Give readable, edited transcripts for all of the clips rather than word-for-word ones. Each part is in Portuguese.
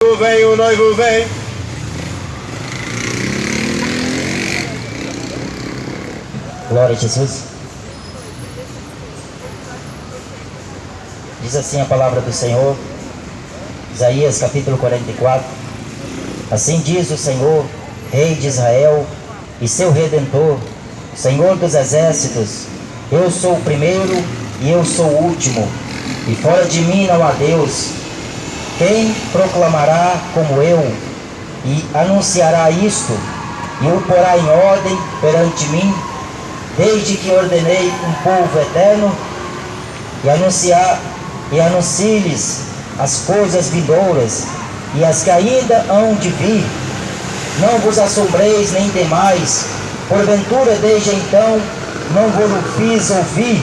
Vem, o noivo vem. Glória a Jesus. Diz assim a palavra do Senhor, Isaías capítulo 44. Assim diz o Senhor, Rei de Israel e seu Redentor, Senhor dos exércitos: eu sou o primeiro e eu sou o último, e fora de mim não há Deus. Quem proclamará como eu e anunciará isto e o porá em ordem perante mim, desde que ordenei um povo eterno e anuncie-lhes as coisas vindouras e as que ainda hão de vir? Não vos assombreis nem temais, porventura desde então não vos fiz ouvir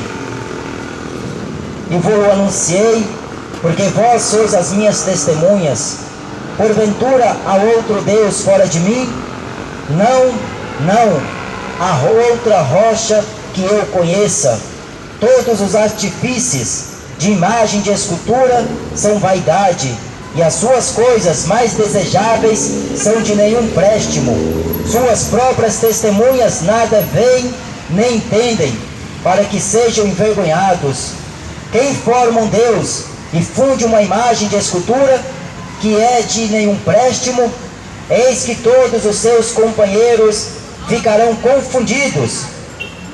e vos anunciei, porque vós sois as minhas testemunhas. Porventura há outro Deus fora de mim? Não há outra rocha que eu conheça. Todos os artifícios de imagem de escultura são vaidade, e as suas coisas mais desejáveis são de nenhum préstimo. Suas próprias testemunhas nada veem nem entendem, para que sejam envergonhados. Quem forma um Deus e funde uma imagem de escultura que é de nenhum préstimo, eis que todos os seus companheiros ficarão confundidos,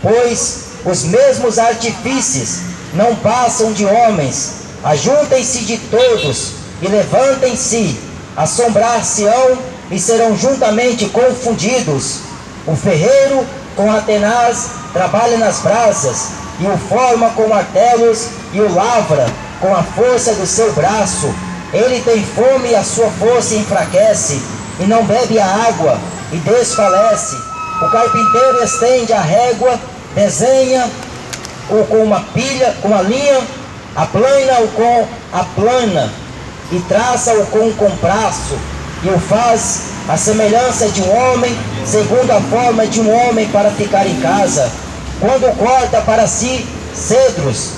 pois os mesmos artifícios não passam de homens. Ajuntem-se de todos e levantem-se, assombrar-se-ão e serão juntamente confundidos. O ferreiro com a tenaz trabalha nas brasas, e o forma com martelos e o lavra com a força do seu braço. Ele tem fome e a sua força enfraquece, e não bebe a água e desfalece. O carpinteiro estende a régua, desenha-o com uma pilha, com a linha, aplana-o com a plana, e traça-o com um compasso, e o faz a semelhança de um homem, segundo a forma de um homem, para ficar em casa. Quando corta para si cedros,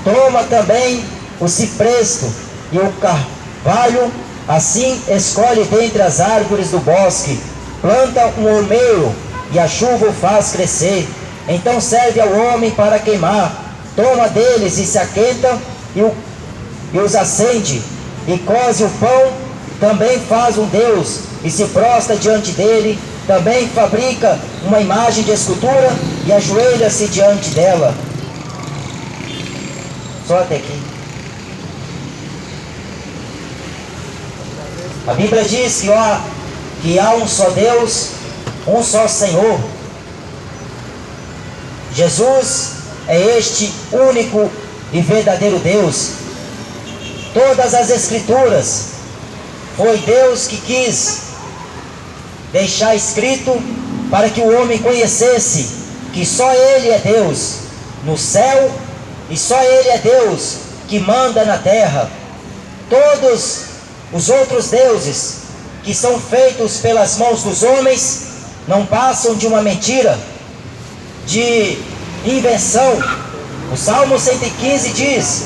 toma também o cipresto e o carvalho, assim escolhe dentre as árvores do bosque. Planta um ormeiro e a chuva o faz crescer. Então serve ao homem para queimar, toma deles e se aquenta e os acende, e coze o pão. Também faz um Deus e se prostra diante dele. Também fabrica uma imagem de escultura e ajoelha-se diante dela. Só até aqui. A Bíblia diz que há um só Deus, um só Senhor. Jesus é este único e verdadeiro Deus. Todas as Escrituras foi Deus que quis deixar escrito para que o homem conhecesse que só Ele é Deus no céu e só Ele é Deus que manda na terra. Todos os outros deuses que são feitos pelas mãos dos homens não passam de uma mentira, de invenção. O Salmo 115 diz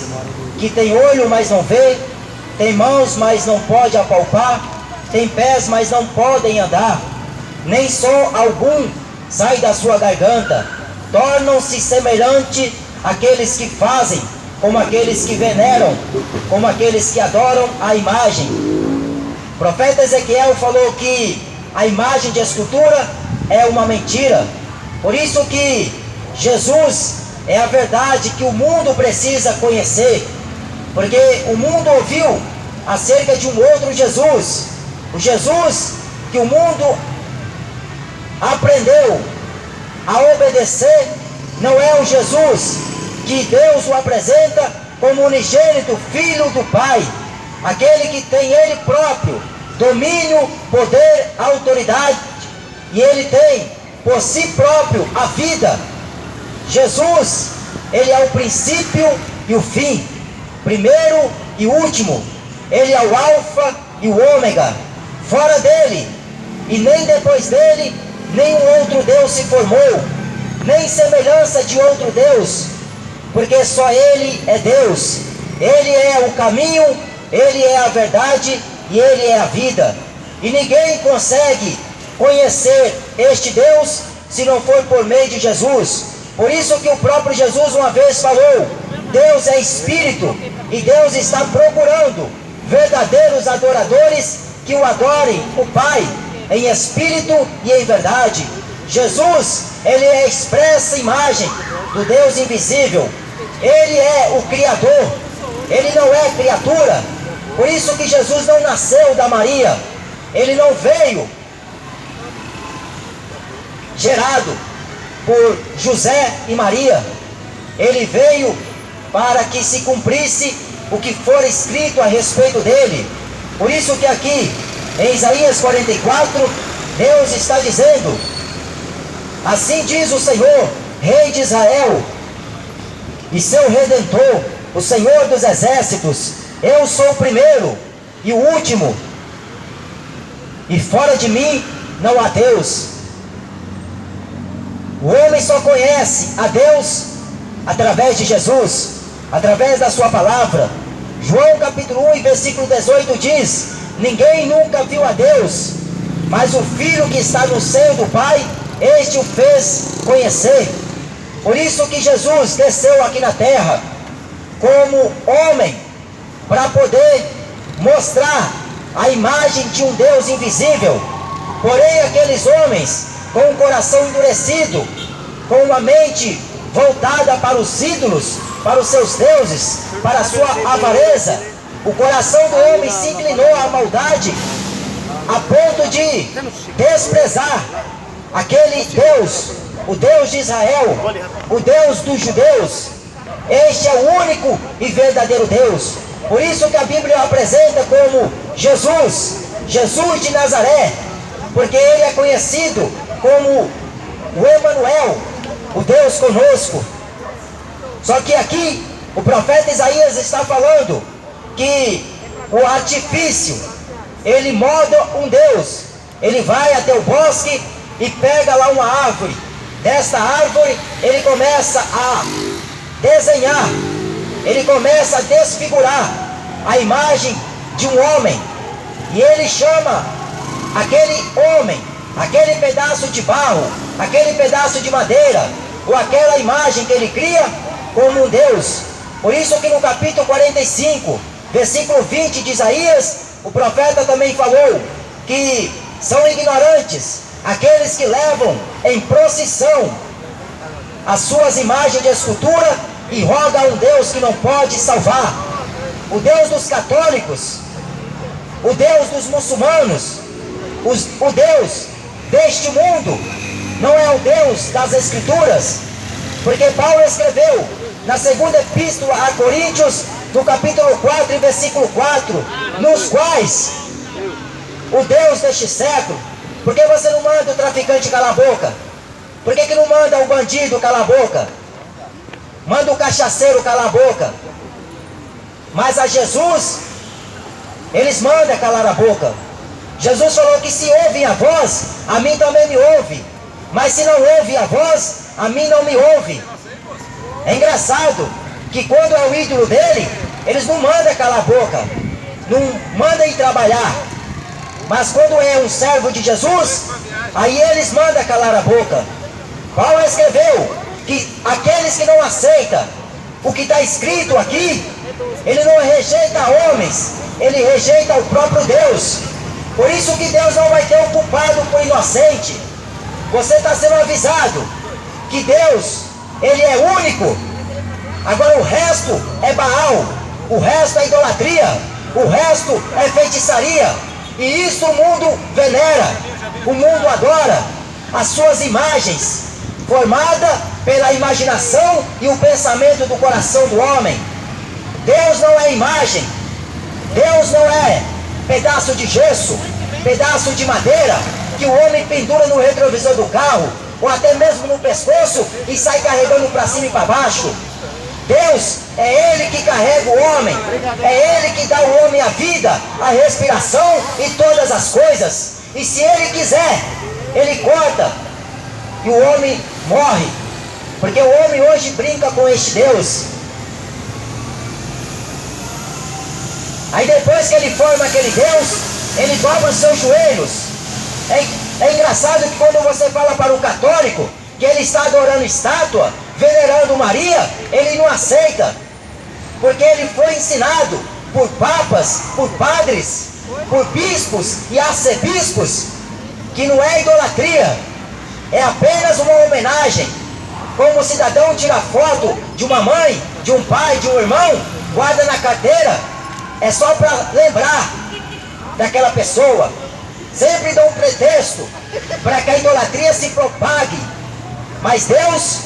que tem olho, mas não vê, tem mãos, mas não pode apalpar, tem pés, mas não podem andar, nem som algum sai da sua garganta. Tornam-se semelhante àqueles que fazem, como aqueles que veneram, como aqueles que adoram a imagem. O profeta Ezequiel falou que a imagem de escultura é uma mentira. Por isso que Jesus é a verdade que o mundo precisa conhecer, porque o mundo ouviu acerca de um outro Jesus. O Jesus que o mundo aprendeu a obedecer não é o Jesus que Deus o apresenta como unigênito Filho do Pai, aquele que tem Ele próprio domínio, poder, autoridade, e Ele tem por si próprio a vida. Jesus, Ele é o princípio e o fim, primeiro e último. Ele é o alfa e o ômega. Fora dele e nem depois dele nenhum outro Deus se formou, nem semelhança de outro Deus, porque só Ele é Deus. Ele é o caminho, Ele é a verdade e Ele é a vida. E ninguém consegue conhecer este Deus se não for por meio de Jesus. Por isso que o próprio Jesus uma vez falou: Deus é Espírito, e Deus está procurando verdadeiros adoradores que o adorem, o Pai, em espírito e em verdade. Jesus, Ele é a expressa imagem do Deus invisível. Ele é o Criador, Ele não é criatura. Por isso que Jesus não nasceu da Maria, Ele não veio gerado por José e Maria. Ele veio para que se cumprisse o que for escrito a respeito dele. Por isso que aqui em Isaías 44, Deus está dizendo: assim diz o Senhor, Rei de Israel, e seu Redentor, o Senhor dos Exércitos: eu sou o primeiro e o último, e fora de mim não há Deus. O homem só conhece a Deus através de Jesus, através da sua palavra. João capítulo 1 e versículo 18 diz: ninguém nunca viu a Deus, mas o Filho que está no seio do Pai, este o fez conhecer. Por isso que Jesus desceu aqui na terra como homem, para poder mostrar a imagem de um Deus invisível. Porém aqueles homens com o coração endurecido, com uma mente voltada para os ídolos, para os seus deuses, para a sua avareza, o coração do homem se inclinou à maldade, a ponto de desprezar aquele Deus, o Deus de Israel, o Deus dos judeus. Este é o único e verdadeiro Deus. Por isso que a Bíblia o apresenta como Jesus, Jesus de Nazaré, porque ele é conhecido como o Emanuel, o Deus conosco. Só que aqui o profeta Isaías está falando que o artifício, ele molda um Deus. Ele vai até o bosque e pega lá uma árvore. Desta árvore ele começa a desenhar, ele começa a desfigurar a imagem de um homem. E ele chama aquele homem, aquele pedaço de barro, aquele pedaço de madeira, ou aquela imagem que ele cria, como um Deus. Por isso que no capítulo 45, versículo 20 de Isaías, o profeta também falou que são ignorantes aqueles que levam em procissão as suas imagens de escultura e rogam a um Deus que não pode salvar. O Deus dos católicos, o Deus dos muçulmanos, o Deus deste mundo, não é o Deus das Escrituras. Porque Paulo escreveu na segunda epístola a Coríntios, no capítulo 4 e versículo 4, nos quais o Deus deste século. Por que você não manda o traficante calar a boca? Por que não manda o bandido calar a boca? Manda o cachaceiro calar a boca. Mas a Jesus, eles mandam calar a boca. Jesus falou que se ouvem a voz, a mim também me ouve. Mas se não ouve a voz, a mim não me ouve. É engraçado que quando é o ídolo dele, eles não mandam calar a boca, não mandam ir trabalhar. Mas quando é um servo de Jesus, aí eles mandam calar a boca. Paulo escreveu que aqueles que não aceitam o que está escrito aqui, ele não rejeita homens, ele rejeita o próprio Deus. Por isso que Deus não vai ter um culpado por inocente. Você está sendo avisado que Deus, ele é único. Agora o resto é Baal, o resto é idolatria, o resto é feitiçaria. E isso o mundo venera, o mundo adora as suas imagens, formada pela imaginação e o pensamento do coração do homem. Deus não é imagem, Deus não é pedaço de gesso, pedaço de madeira que o homem pendura no retrovisor do carro, ou até mesmo no pescoço e sai carregando para cima e para baixo. Deus é Ele que carrega o homem, é Ele que dá ao homem a vida, a respiração e todas as coisas. E se Ele quiser, Ele corta e o homem morre. Porque o homem hoje brinca com este Deus. Aí depois que ele forma aquele Deus, ele dobra os seus joelhos. É engraçado que quando você fala para o católico que ele está adorando estátua, venerando Maria, ele não aceita. Porque ele foi ensinado por papas, por padres, por bispos e arcebispos, que não é idolatria, é apenas uma homenagem. Como o cidadão tira foto de uma mãe, de um pai, de um irmão, guarda na carteira, é só para lembrar daquela pessoa. Sempre dá um pretexto para que a idolatria se propague. Mas Deus,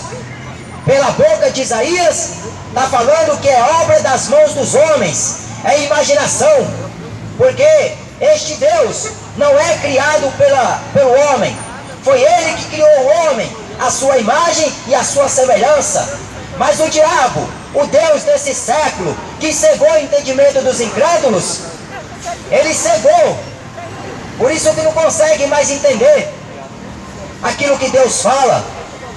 pela boca de Isaías, está falando que é obra das mãos dos homens, é imaginação. Porque este Deus não é criado pelo homem. Foi Ele que criou o homem, a sua imagem e a sua semelhança. Mas o diabo, o Deus desse século, que cegou o entendimento dos incrédulos, ele cegou. Por isso que não consegue mais entender aquilo que Deus fala.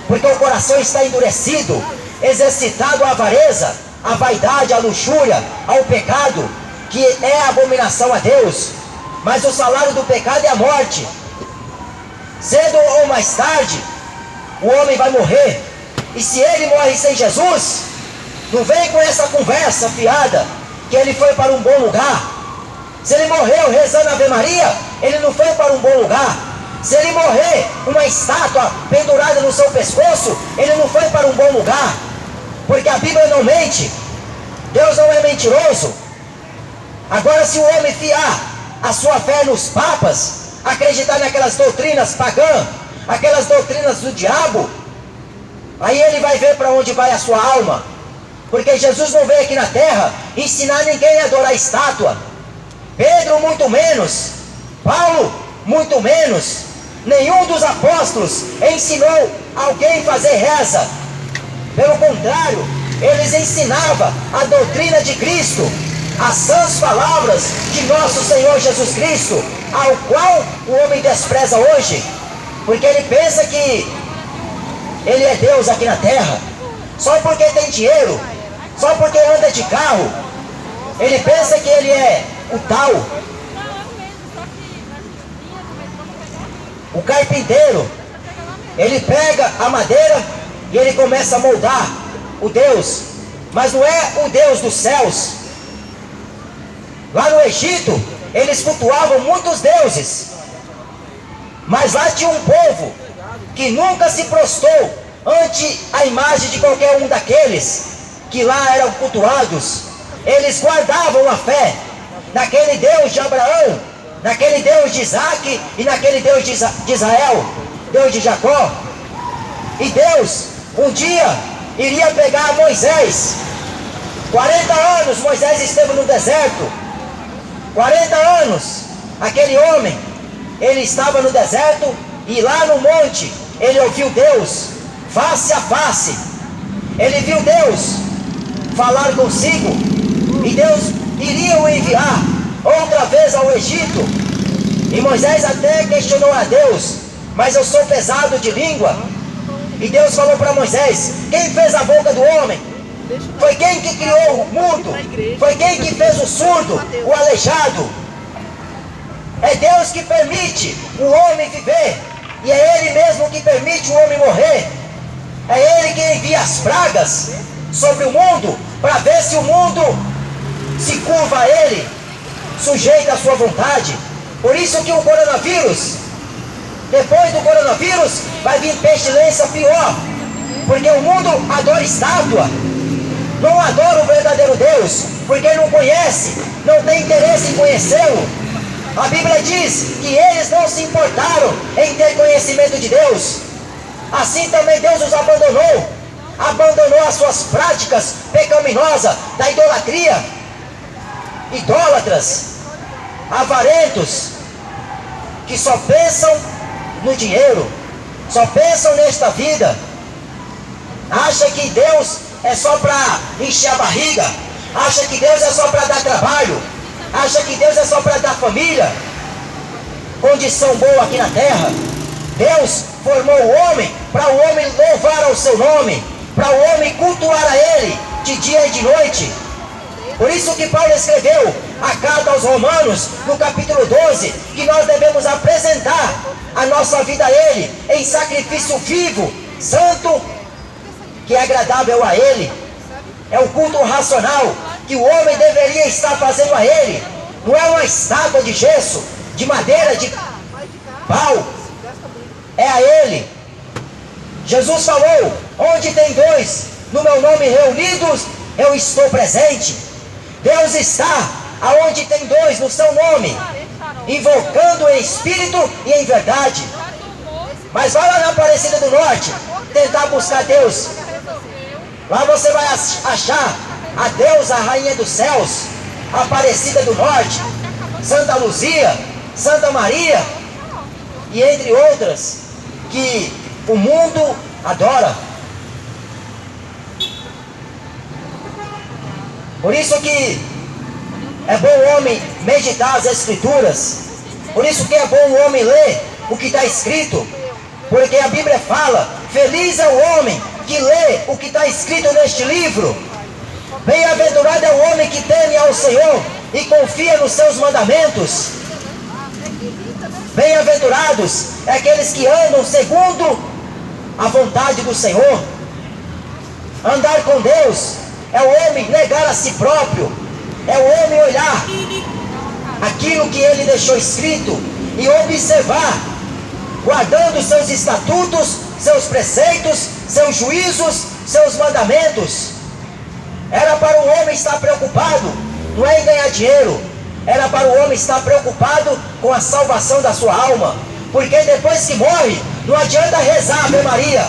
Porque o coração está endurecido, exercitado à avareza, à vaidade, à luxúria, ao pecado, que é abominação a Deus. Mas o salário do pecado é a morte. Cedo ou mais tarde, o homem vai morrer. E se ele morre sem Jesus, não vem com essa conversa fiada que ele foi para um bom lugar. Se ele morreu rezando Ave Maria, ele não foi para um bom lugar. Se ele morrer uma estátua pendurada no seu pescoço, ele não foi para um bom lugar. Porque a Bíblia não mente. Deus não é mentiroso. Agora, se o homem fiar a sua fé nos papas, acreditar naquelas doutrinas pagãs, aquelas doutrinas do diabo, aí ele vai ver para onde vai a sua alma. Porque Jesus não veio aqui na terra ensinar ninguém a adorar estátua. Pedro muito menos, Paulo muito menos, nenhum dos apóstolos ensinou alguém a fazer reza. Pelo contrário, eles ensinavam a doutrina de Cristo, as sãs palavras de nosso Senhor Jesus Cristo, ao qual o homem despreza hoje, porque ele pensa que ele é Deus aqui na terra, só porque tem dinheiro, só porque anda de carro, ele pensa que ele é o tal. O carpinteiro, ele pega a madeira e ele começa a moldar o Deus, mas não é o Deus dos céus. Lá no Egito, eles cultuavam muitos deuses, mas lá tinha um povo que nunca se prostrou ante a imagem de qualquer um daqueles que lá eram cultuados. Eles guardavam a fé naquele Deus de Abraão, naquele Deus de Isaac e naquele Deus de Israel, Deus de Jacó. E Deus um dia iria pegar Moisés. 40 anos Moisés esteve no deserto. 40 anos aquele homem, ele estava no deserto, e lá no monte ele ouviu Deus face a face. Ele viu Deus falar consigo, e Deus iria o enviar outra vez ao Egito. E Moisés até questionou a Deus: mas eu sou pesado de língua. E Deus falou para Moisés: quem fez a boca do homem? Foi quem que criou o mundo? Foi quem que fez o surdo, o aleijado? É Deus que permite o homem viver, e é Ele mesmo que permite o homem morrer. É Ele que envia as pragas sobre o mundo, para ver se o mundo se curva a Ele, sujeita à sua vontade. Por isso que o coronavírus, depois do coronavírus, vai vir pestilência pior, porque o mundo adora estátua, não adora o verdadeiro Deus, porque não conhece, não tem interesse em conhecê-lo. A Bíblia diz que eles não se importaram em ter conhecimento de Deus. Assim também Deus os abandonou, abandonou as suas práticas pecaminosas da idolatria. Idólatras, avarentos, que só pensam no dinheiro, só pensam nesta vida. Acha que Deus é só para encher a barriga, acha que Deus é só para dar trabalho, acha que Deus é só para dar família, condição boa aqui na terra. Deus formou o homem para o homem louvar ao seu nome, para o homem cultuar a Ele de dia e de noite. Por isso que Paulo escreveu a carta aos Romanos, no capítulo 12, que nós devemos apresentar a nossa vida a Ele em sacrifício vivo, santo, que é agradável a Ele. É o culto racional que o homem deveria estar fazendo a Ele. Não é uma estátua de gesso, de madeira, de pau. É a Ele. Jesus falou: onde tem dois no meu nome reunidos, eu estou presente. Deus está aonde tem dois no seu nome, invocando em espírito e em verdade. Mas vai lá na Aparecida do Norte tentar buscar Deus. Lá você vai achar a deusa, a rainha dos céus, a Aparecida do Norte, Santa Luzia, Santa Maria, e entre outras, que o mundo adora. Por isso que é bom o homem meditar as Escrituras. Por isso que é bom o homem ler o que está escrito. Porque a Bíblia fala: feliz é o homem que lê o que está escrito neste livro. Bem-aventurado é o homem que teme ao Senhor e confia nos seus mandamentos. Bem-aventurados é aqueles que andam segundo a vontade do Senhor. Andar com Deus é o homem negar a si próprio, é o homem olhar aquilo que ele deixou escrito e observar, guardando seus estatutos, seus preceitos, seus juízos, seus mandamentos. Era para o homem estar preocupado, não é em ganhar dinheiro, era para o homem estar preocupado com a salvação da sua alma. Porque depois que morre, não adianta rezar Ave Maria.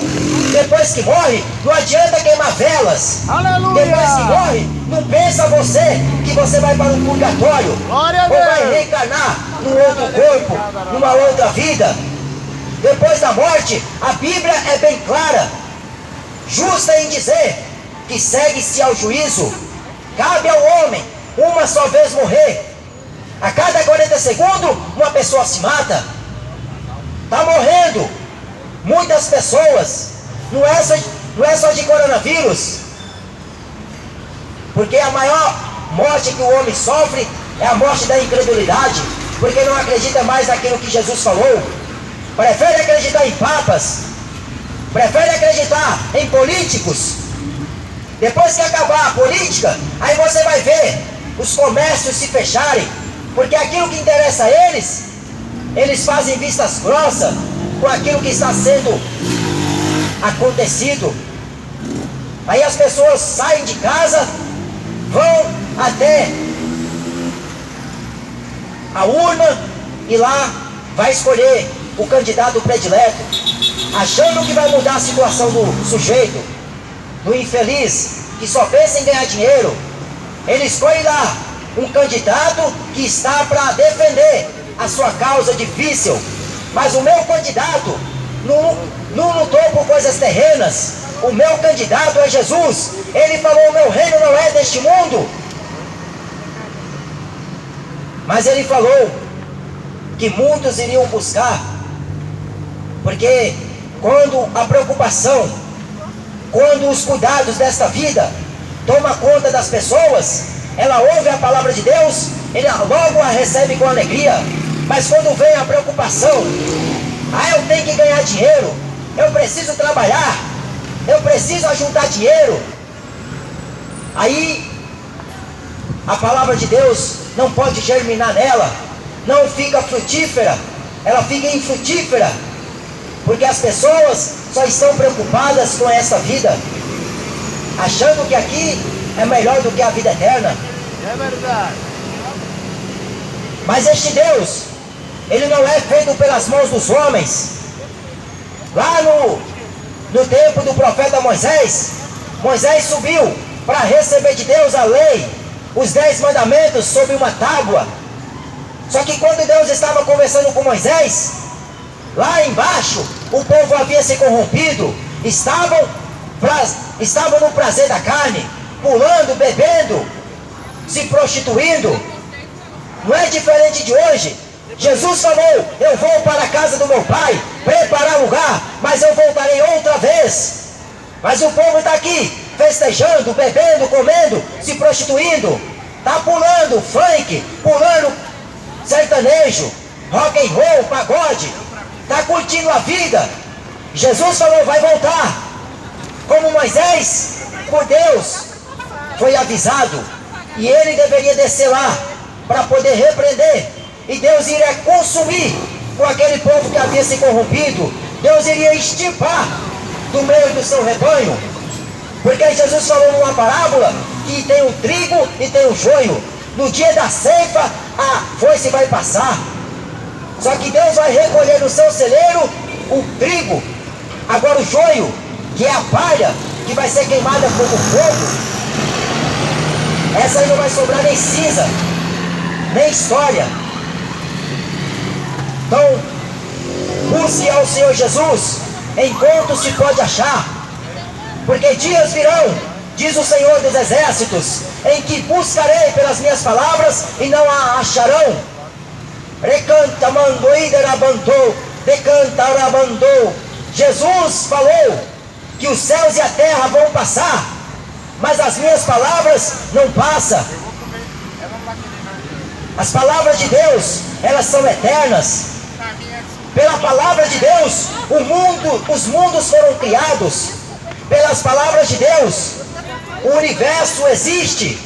Depois que morre, não adianta queimar velas. Aleluia! Depois que morre, não pensa você que você vai para um purgatório, Glória a ou Deus! vai reencarnar num outro corpo, numa outra vida. Depois da morte, a Bíblia é bem clara, justa em dizer que segue-se ao juízo. Cabe ao homem uma só vez morrer. A cada 40 segundos, uma pessoa se mata. Está morrendo muitas pessoas. Não é só de coronavírus. Porque a maior morte que o homem sofre é a morte da incredulidade. Porque não acredita mais naquilo que Jesus falou. Prefere acreditar em papas. Prefere acreditar em políticos. Depois que acabar a política, aí você vai ver os comércios se fecharem. Porque aquilo que interessa a eles fazem vistas grossas com aquilo que está sendo acontecido. Aí as pessoas saem de casa, vão até a urna e lá vai escolher o candidato predileto, achando que vai mudar a situação do sujeito, do infeliz, que só pensa em ganhar dinheiro. Ele escolhe lá um candidato que está para defender a sua causa difícil. Mas o meu candidato não lutou por coisas terrenas. O meu candidato é Jesus. Ele falou: o meu reino não é deste mundo. Mas ele falou que muitos iriam buscar. Porque quando a preocupação, quando os cuidados desta vida toma conta das pessoas, ela ouve a palavra de Deus, ele logo a recebe com alegria. Mas quando vem a preocupação, eu tenho que ganhar dinheiro, eu preciso trabalhar, eu preciso ajuntar dinheiro, aí a palavra de Deus não pode germinar nela, não fica frutífera, ela fica infrutífera, porque as pessoas só estão preocupadas com essa vida, achando que aqui é melhor do que a vida eterna. É verdade. Mas este Deus, ele não é feito pelas mãos dos homens. Lá no tempo do profeta Moisés, Moisés subiu para receber de Deus a lei, os 10 mandamentos sobre uma tábua. Só que quando Deus estava conversando com Moisés, lá embaixo o povo havia se corrompido, estavam no prazer da carne, pulando, bebendo, se prostituindo. Não é diferente de hoje. Jesus falou: eu vou para a casa do meu pai preparar lugar, mas eu voltarei outra vez. Mas o povo está aqui festejando, bebendo, comendo, se prostituindo. está pulando funk, pulando sertanejo, rock and roll, pagode, está curtindo a vida. Jesus falou, vai voltar. Como Moisés, por Deus, foi avisado, e ele deveria descer lá, para poder repreender, e Deus iria consumir com aquele povo que havia se corrompido. Deus iria extirpar do meio do seu rebanho, porque Jesus falou numa parábola que tem o trigo e tem o joio. No dia da ceifa, a foice vai passar, só que Deus vai recolher no seu celeiro o trigo. Agora o joio, que é a palha, que vai ser queimada como fogo, essa aí não vai sobrar nem cinza, nem história. Então, busque ao Senhor Jesus enquanto se pode achar, porque dias virão, diz o Senhor dos Exércitos, em que buscarei pelas minhas palavras e não a acharão. Recanta mandoiderabandou, decantarabandou. Jesus falou que os céus e a terra vão passar, mas as minhas palavras não passam. As palavras de Deus, elas são eternas. Pela palavra de Deus, os mundos foram criados. Pelas palavras de Deus, o universo existe.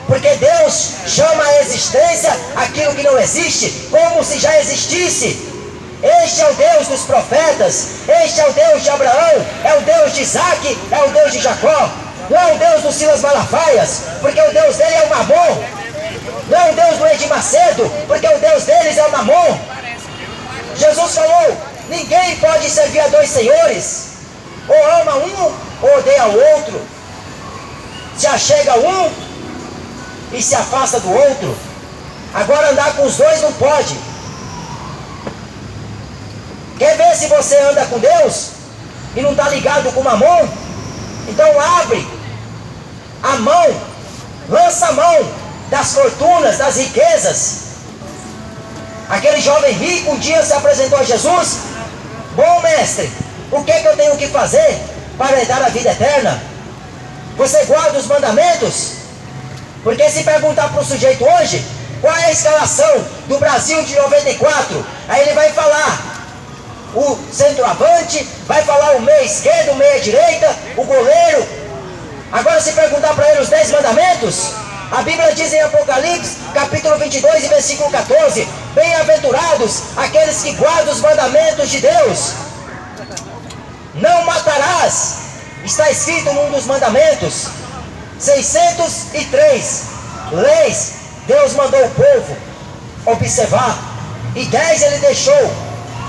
Porque Deus chama a existência aquilo que não existe, como se já existisse. Este é o Deus dos profetas, este é o Deus de Abraão, é o Deus de Isaac, é o Deus de Jacó. Não é o Deus do Silas Malafaias, porque o Deus dele é o Mamon. Não é o Deus do Edir Macedo, porque o Deus deles é o Mamon. Jesus falou, ninguém pode servir a dois senhores. Ou ama um, ou odeia o outro. Se achega a um e se afasta do outro. Agora andar com os dois não pode. Quer ver se você anda com Deus e não está ligado com Mamon? Então abre a mão, lança a mão das fortunas, das riquezas. Aquele jovem rico um dia se apresentou a Jesus. Bom mestre, o que é que eu tenho que fazer para herdar a vida eterna? Você guarda os mandamentos? Porque se perguntar para o sujeito hoje, qual é a escalação do Brasil de 94? Aí ele vai falar o centroavante, vai falar o meia esquerda, o meia direita, o goleiro. Agora se perguntar para ele os 10 mandamentos, a Bíblia diz em Apocalipse, capítulo 22 e versículo 14, bem-aventurados aqueles que guardam os mandamentos de Deus. Não matarás, está escrito num dos mandamentos. 603 leis Deus mandou o povo observar, e 10 ele deixou,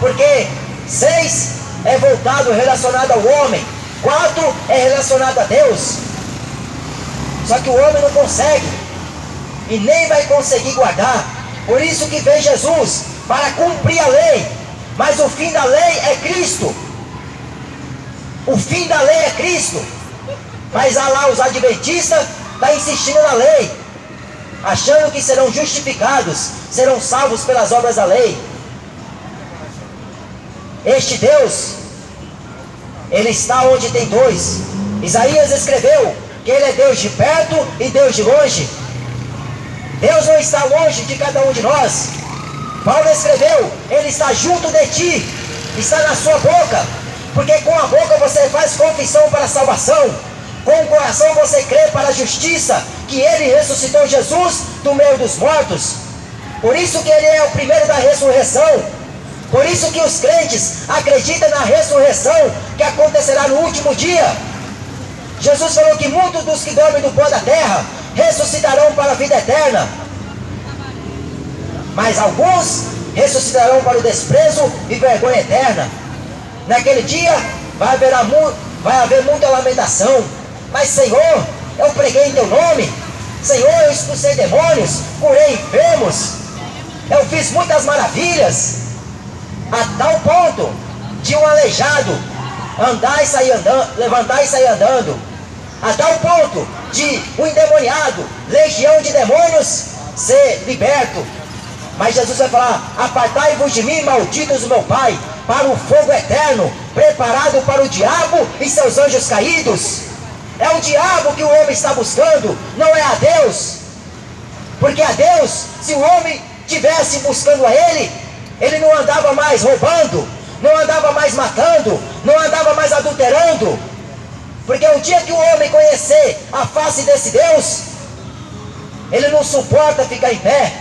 porque 6 é voltado, relacionado ao homem, 4 é relacionado a Deus. Só que o homem não consegue, e nem vai conseguir guardar. Por isso que vem Jesus, para cumprir a lei. Mas o fim da lei é Cristo. O fim da lei é Cristo. Mas lá os adventistas estão insistindo na lei, achando que serão justificados, serão salvos pelas obras da lei. Este Deus, Ele está onde tem dois. Isaías escreveu que Ele é Deus de perto e Deus de longe. Deus não está longe de cada um de nós. Paulo escreveu, Ele está junto de ti, está na sua boca, porque com a boca você faz confissão para a salvação, com o coração você crê para a justiça, que Ele ressuscitou Jesus do meio dos mortos. Por isso que Ele é o primeiro da ressurreição. Por isso que os crentes acreditam na ressurreição que acontecerá no último dia. Jesus falou que muitos dos que dormem no pó da terra ressuscitarão para a vida eterna, mas alguns ressuscitarão para o desprezo e vergonha eterna. Naquele dia vai haver muita lamentação. Mas Senhor, eu preguei em teu nome. Senhor, eu expulsei demônios, curei enfermos, eu fiz muitas maravilhas, a tal ponto de um aleijado andar e sair andando, levantar e sair andando, a tal ponto de um endemoniado, legião de demônios, ser liberto. Mas Jesus vai falar, apartai-vos de mim, malditos do meu Pai, para o fogo eterno, preparado para o diabo e seus anjos caídos. É o diabo que o homem está buscando, não é a Deus. Porque a Deus, se o homem estivesse buscando a Ele, ele não andava mais roubando, não andava mais matando, não andava mais adulterando. Porque o dia que o homem conhecer a face desse Deus, ele não suporta ficar em pé,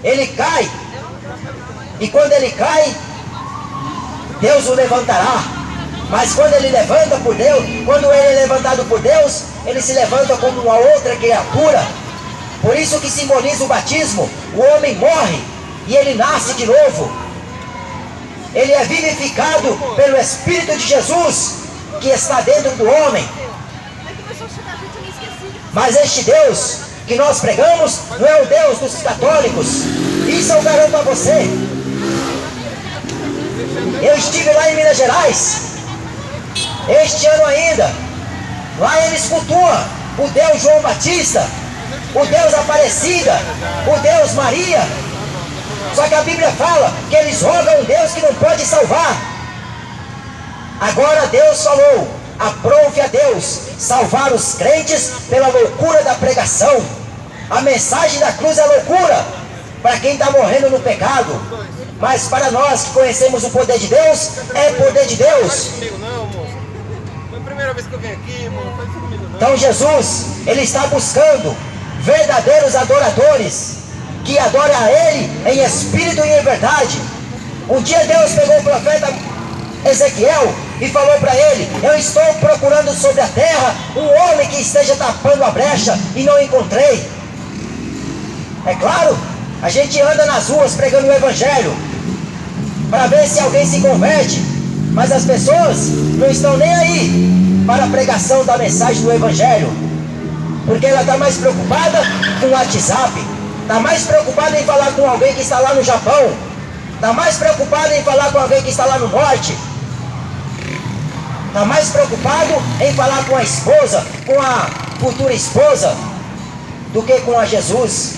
ele cai. E quando ele cai, Deus o levantará. Mas quando ele levanta por Deus, quando ele é levantado por Deus, ele se levanta como uma outra criatura. Por isso que simboliza o batismo. O homem morre e ele nasce de novo. Ele é vivificado pelo Espírito de Jesus que está dentro do homem. Mas este Deus que nós pregamos não é o Deus dos católicos. Isso eu garanto a você. Eu estive lá em Minas Gerais este ano ainda. Lá eles cultuam o Deus João Batista, o Deus Aparecida, o Deus Maria. Só que a Bíblia fala que eles rogam um Deus que não pode salvar. Agora Deus falou: aprove a Deus salvar os crentes pela loucura da pregação. A mensagem da cruz é loucura para quem está morrendo no pecado, mas para nós que conhecemos o poder de Deus, é poder de Deus. Primeira vez que eu venho aqui, irmão, não faz isso comigo não. Então Jesus, ele está buscando verdadeiros adoradores que adorem a Ele em espírito e em verdade. Um dia Deus pegou o profeta Ezequiel e falou para ele: eu estou procurando sobre a terra um homem que esteja tapando a brecha e não encontrei. É claro, a gente anda nas ruas pregando o Evangelho para ver se alguém se converte, mas as pessoas não estão nem aí para a pregação da mensagem do Evangelho, porque ela está mais preocupada com o WhatsApp, está mais preocupada em falar com alguém que está lá no Japão, está mais preocupada em falar com alguém que está lá no norte, está mais preocupado em falar com a esposa, com a futura esposa, do que com a Jesus.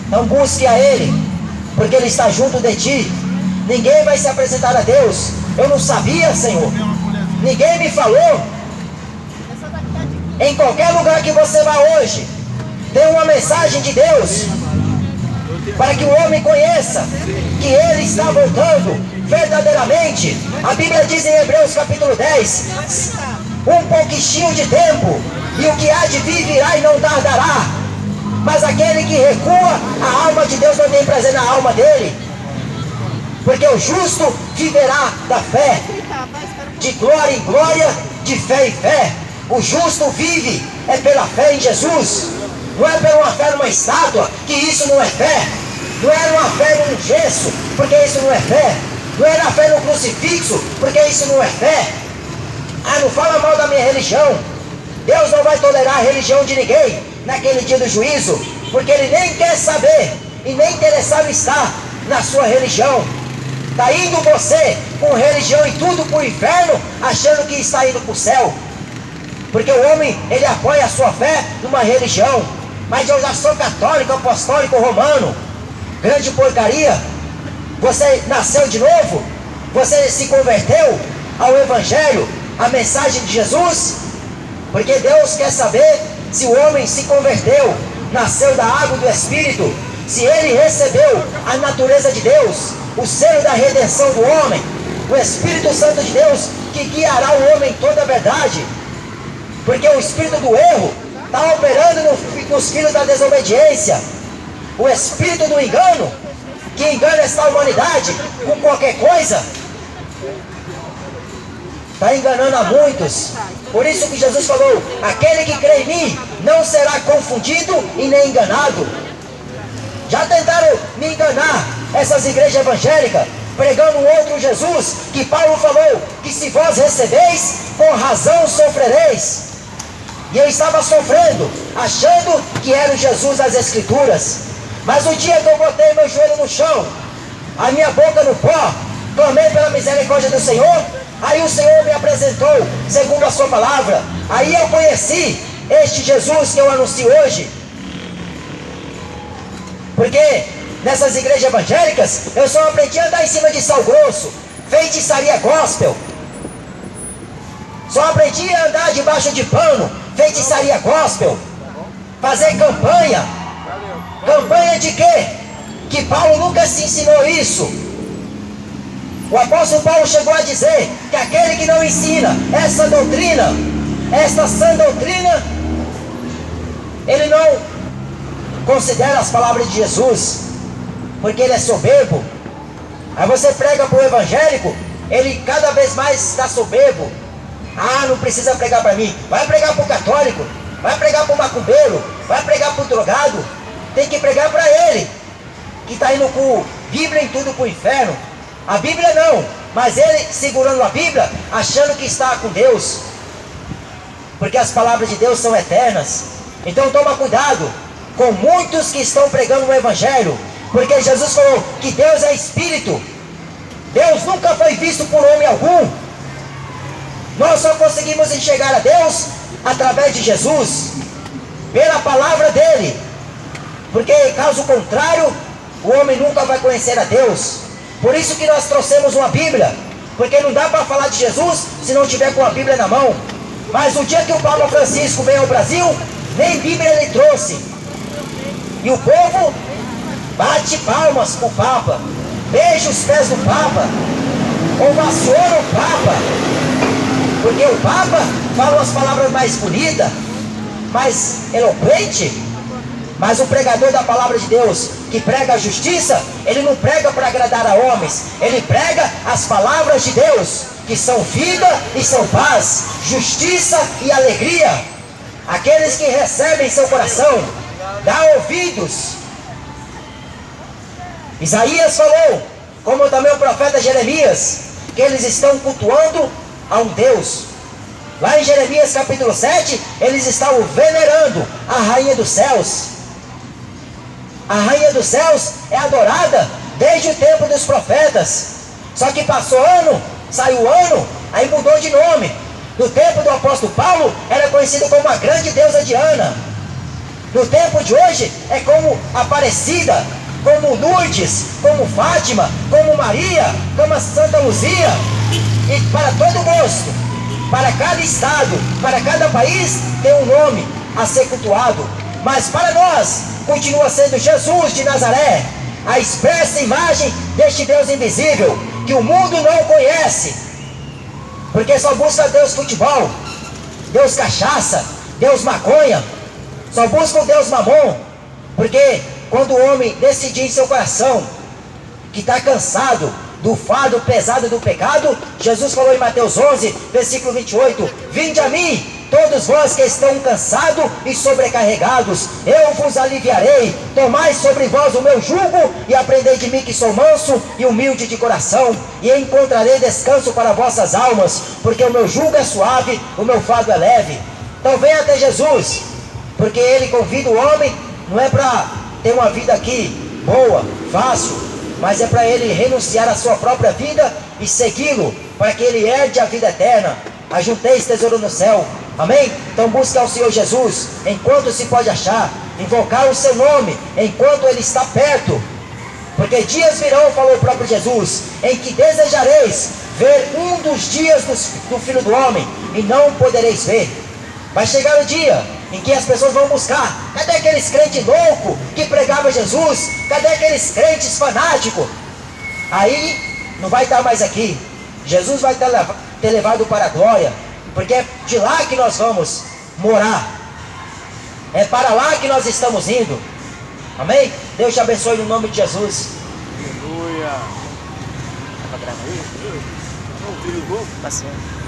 Então busque a Ele, porque Ele está junto de ti. Ninguém vai se apresentar a Deus. Eu não sabia, Senhor. Ninguém me falou. Em qualquer lugar que você vá hoje, tem uma mensagem de Deus para que o homem conheça que Ele está voltando verdadeiramente. A Bíblia diz em Hebreus capítulo 10: um pouquinho de tempo, e o que há de vir virá e não tardará. Mas aquele que recua, a alma de Deus não tem prazer na alma dele. Porque o justo viverá da fé, de glória em glória, de fé em fé. O justo vive é pela fé em Jesus. Não é pela uma fé numa estátua, que isso não é fé. Não é uma fé num gesso, porque isso não é fé. Não é na fé no crucifixo, porque isso não é fé. Ah, não fala mal da minha religião. Deus não vai tolerar a religião de ninguém naquele dia do juízo, porque Ele nem quer saber e nem interessado está na sua religião. Está indo você com religião e tudo para o inferno, achando que está indo para o céu. Porque o homem, ele apoia a sua fé numa religião. Mas eu já sou católico, apostólico, romano. Grande porcaria. Você nasceu de novo? Você se converteu ao Evangelho, à mensagem de Jesus? Porque Deus quer saber se o homem se converteu, nasceu da água e do Espírito, se ele recebeu a natureza de Deus, o selo da redenção do homem, o Espírito Santo de Deus que guiará o homem em toda a verdade. Porque o espírito do erro está operando nos filhos da desobediência. O espírito do engano, que engana esta humanidade com qualquer coisa, está enganando a muitos. Por isso que Jesus falou: aquele que crê em mim não será confundido e nem enganado. Já tentaram me enganar essas igrejas evangélicas, pregando um outro Jesus, que Paulo falou que se vós recebeis, com razão sofrereis. E eu estava sofrendo, achando que era o Jesus das Escrituras. Mas o dia que eu botei meu joelho no chão, a minha boca no pó, clamei pela misericórdia do Senhor, aí o Senhor me apresentou segundo a sua palavra. Aí eu conheci este Jesus que eu anuncio hoje. Porque nessas igrejas evangélicas eu só aprendi a andar em cima de sal grosso, feitiçaria gospel. Só aprendi a andar debaixo de pano, feitiçaria gospel. fazer campanha. Valeu. Campanha de quê? Que Paulo nunca se ensinou isso. O apóstolo Paulo chegou a dizer que aquele que não ensina essa doutrina, esta sã doutrina, ele não considera as palavras de Jesus, porque ele é soberbo. Aí você prega para o evangélico, ele cada vez mais está soberbo. Ah, não precisa pregar para mim. Vai pregar para o católico, vai pregar para o macumbeiro, vai pregar para o drogado. Tem que pregar para ele, que está indo com Bíblia em tudo para o inferno. A Bíblia não, mas ele segurando a Bíblia, achando que está com Deus, porque as palavras de Deus são eternas. Então toma cuidado com muitos que estão pregando o Evangelho, porque Jesus falou que Deus é Espírito. Deus nunca foi visto por homem algum. Nós só conseguimos enxergar a Deus através de Jesus, pela palavra dele, porque caso contrário, o homem nunca vai conhecer a Deus. Por isso que nós trouxemos uma Bíblia, porque não dá para falar de Jesus se não tiver com a Bíblia na mão. Mas o dia que o Papa Francisco veio ao Brasil, nem Bíblia ele trouxe, e o povo bate palmas para o Papa, beija os pés do Papa, ovaciona o Papa, porque o Papa fala as palavras mais bonitas, mais eloquentes. Mas o pregador da palavra de Deus, que prega a justiça, ele não prega para agradar a homens, ele prega as palavras de Deus, que são vida e são paz, justiça e alegria. Aqueles que recebem seu coração, dá ouvidos. Isaías falou, como também o profeta Jeremias, que eles estão cultuando a um Deus. Lá em Jeremias capítulo 7, eles estavam venerando a rainha dos céus. A rainha dos céus é adorada desde o tempo dos profetas. Só que passou ano, saiu ano, aí mudou de nome. No tempo do apóstolo Paulo, era conhecida como a grande deusa Diana. No tempo de hoje, é como Aparecida, como Lourdes, como Fátima, como Maria, como a Santa Luzia. E para todo gosto, para cada estado, para cada país, tem um nome a ser cultuado. Mas para nós, continua sendo Jesus de Nazaré, a expressa imagem deste Deus invisível, que o mundo não conhece, porque só busca Deus futebol, Deus cachaça, Deus maconha, só busca o Deus mamon, porque quando o homem decidir em seu coração, que está cansado do fardo pesado do pecado, Jesus falou em Mateus 11, versículo 28, vinde a mim, todos vós que estão cansados e sobrecarregados, eu vos aliviarei. Tomai sobre vós o meu jugo e aprendei de mim, que sou manso e humilde de coração, e encontrarei descanso para vossas almas, porque o meu jugo é suave, o meu fardo é leve. Então venha até Jesus, porque ele convida o homem, não é para ter uma vida aqui boa, fácil, mas é para ele renunciar à sua própria vida e segui-lo, para que ele herde a vida eterna. Ajunteis tesouro no céu. Amém? Então busque ao Senhor Jesus enquanto se pode achar, invocar o seu nome enquanto ele está perto, porque dias virão, falou o próprio Jesus, em que desejareis ver um dos dias do Filho do Homem e não podereis ver. Vai chegar o dia em que as pessoas vão buscar, cadê aqueles crentes loucos que pregavam Jesus? Cadê aqueles crentes fanáticos? Aí não vai estar mais aqui. Jesus vai ter levado para a glória, porque é de lá que nós vamos morar, é para lá que nós estamos indo. Amém? Deus te abençoe no nome de Jesus. Aleluia. Tá gravando aí? Não, desligou? Tá certo.